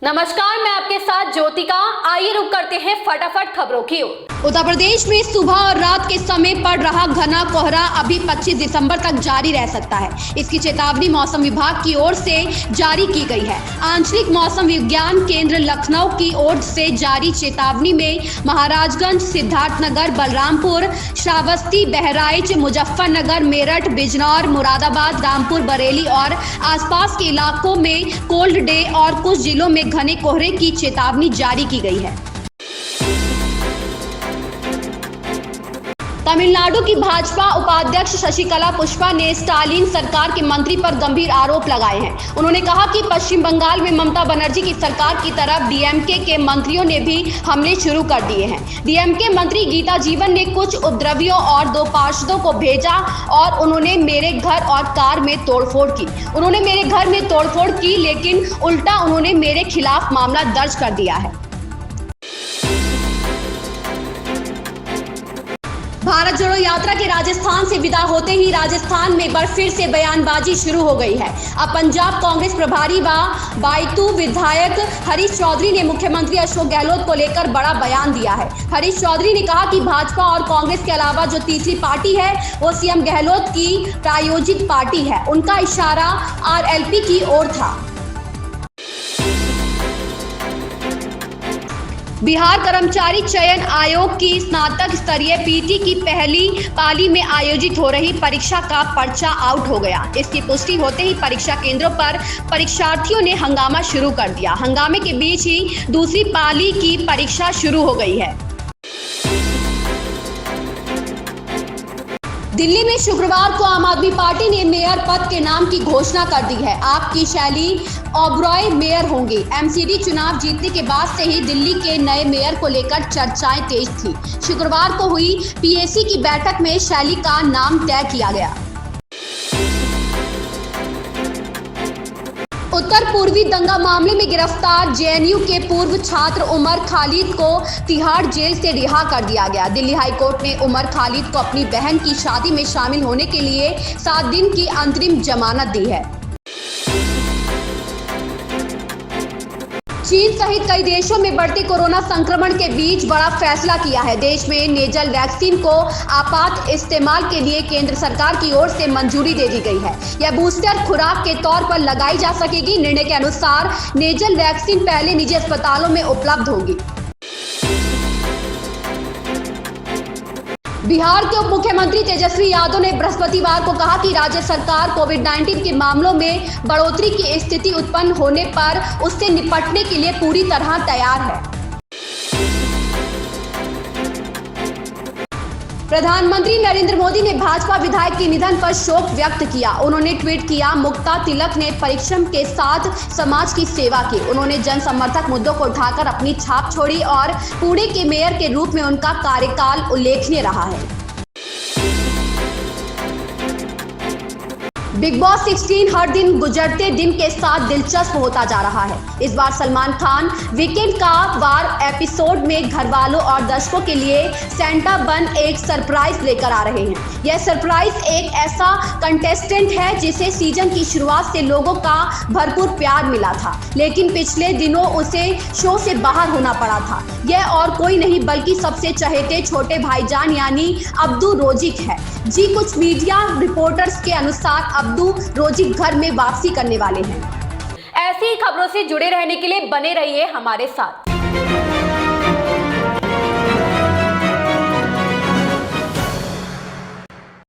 नमस्कार, मैं आपके साथ ज्योतिका। आइए रुक करते हैं फटाफट खबरों की ओर। उत्तर प्रदेश में सुबह और रात के समय पड़ रहा घना कोहरा अभी 25 दिसंबर तक जारी रह सकता है। इसकी चेतावनी मौसम विभाग की ओर से जारी की गई है। आंचलिक मौसम विज्ञान केंद्र लखनऊ की ओर से जारी चेतावनी में महाराजगंज, सिद्धार्थनगर, बलरामपुर, श्रावस्ती, बहराइच, मुजफ्फरनगर, मेरठ, बिजनौर, मुरादाबाद, रामपुर, बरेली और आसपास के इलाकों में कोल्ड डे और कुछ जिलों में घने कोहरे की चेतावनी जारी की गई है। तमिलनाडु की भाजपा उपाध्यक्ष शशिकला पुष्पा ने स्टालिन सरकार के मंत्री पर गंभीर आरोप लगाए हैं। उन्होंने कहा कि पश्चिम बंगाल में ममता बनर्जी की सरकार की तरफ डीएमके के मंत्रियों ने भी हमले शुरू कर दिए हैं। डीएमके मंत्री गीता जीवन ने कुछ उपद्रवियों और 2 पार्षदों को भेजा और उन्होंने मेरे घर और कार में तोड़फोड़ की। उन्होंने मेरे घर में तोड़फोड़ की, लेकिन उल्टा उन्होंने मेरे खिलाफ मामला दर्ज कर दिया है। भारत जोड़ो यात्रा के राजस्थान से विदा होते ही राजस्थान में एक बार फिर से बयानबाजी शुरू हो गई है। अब पंजाब कांग्रेस प्रभारी व बायतू विधायक हरीश चौधरी ने मुख्यमंत्री अशोक गहलोत को लेकर बड़ा बयान दिया है। हरीश चौधरी ने कहा कि भाजपा और कांग्रेस के अलावा जो तीसरी पार्टी है वो सीएम गहलोत की प्रायोजित पार्टी है। उनका इशारा आरएलपी की ओर था। बिहार कर्मचारी चयन आयोग की स्नातक स्तरीय पीटी की पहली पाली में आयोजित हो रही परीक्षा का पर्चा आउट हो गया। इसकी पुष्टि होते ही परीक्षा केंद्रों पर परीक्षार्थियों ने हंगामा शुरू कर दिया। हंगामे के बीच ही दूसरी पाली की परीक्षा शुरू हो गई है। दिल्ली में शुक्रवार को आम आदमी पार्टी ने मेयर पद के नाम की घोषणा कर दी है। आप की शैली ओबरॉय मेयर होंगे। एमसीडी चुनाव जीतने के बाद से ही दिल्ली के नए मेयर को लेकर चर्चाएं तेज थी। शुक्रवार को हुई पीएसी की बैठक में शैली का नाम तय किया गया। उत्तर पूर्वी दंगा मामले में गिरफ्तार जेएनयू के पूर्व छात्र उमर खालिद को तिहाड़ जेल से रिहा कर दिया गया। दिल्ली हाईकोर्ट ने उमर खालिद को अपनी बहन की शादी में शामिल होने के लिए 7 दिन की अंतरिम जमानत दी है। चीन सहित कई देशों में बढ़ते कोरोना संक्रमण के बीच बड़ा फैसला किया है। देश में नेजल वैक्सीन को आपात इस्तेमाल के लिए केंद्र सरकार की ओर से मंजूरी दे दी गई है। यह बूस्टर खुराक के तौर पर लगाई जा सकेगी। निर्णय के अनुसार नेजल वैक्सीन पहले निजी अस्पतालों में उपलब्ध होगी। बिहार के उप मुख्यमंत्री तेजस्वी यादव ने बृहस्पतिवार को कहा कि राज्य सरकार कोविड-19 के मामलों में बढ़ोतरी की स्थिति उत्पन्न होने पर उससे निपटने के लिए पूरी तरह तैयार है। प्रधानमंत्री नरेंद्र मोदी ने भाजपा विधायक के निधन पर शोक व्यक्त किया। उन्होंने ट्वीट किया, मुक्ता तिलक ने परिश्रम के साथ समाज की सेवा की। उन्होंने जन समर्थक मुद्दों को उठाकर अपनी छाप छोड़ी और पुणे के मेयर के रूप में उनका कार्यकाल उल्लेखनीय रहा है। बिग बॉस 16 हर दिन गुजरते दिन के साथ दिलचस्प होता जा रहा है। इस बार सलमान खान वीकेंड का वार एपिसोड में घर वालों और दर्शकों के लिए सेंटा बन एक सरप्राइज लेकर आ रहे हैं। यह सरप्राइज एक ऐसा कंटेस्टेंट है जिसे सीजन की शुरुआत से लोगों का भरपूर प्यार मिला था, लेकिन पिछले दिनों उसे शो से बाहर होना पड़ा था। यह और कोई नहीं बल्कि सबसे चहेते छोटे भाईजान यानी अब्दू रोजिक है। जी कुछ मीडिया रिपोर्टर्स के अनुसार अब्दू रोजिक घर में वापसी करने वाले हैं। ऐसी ही खबरों से जुड़े रहने के लिए बने रहिए हमारे साथ।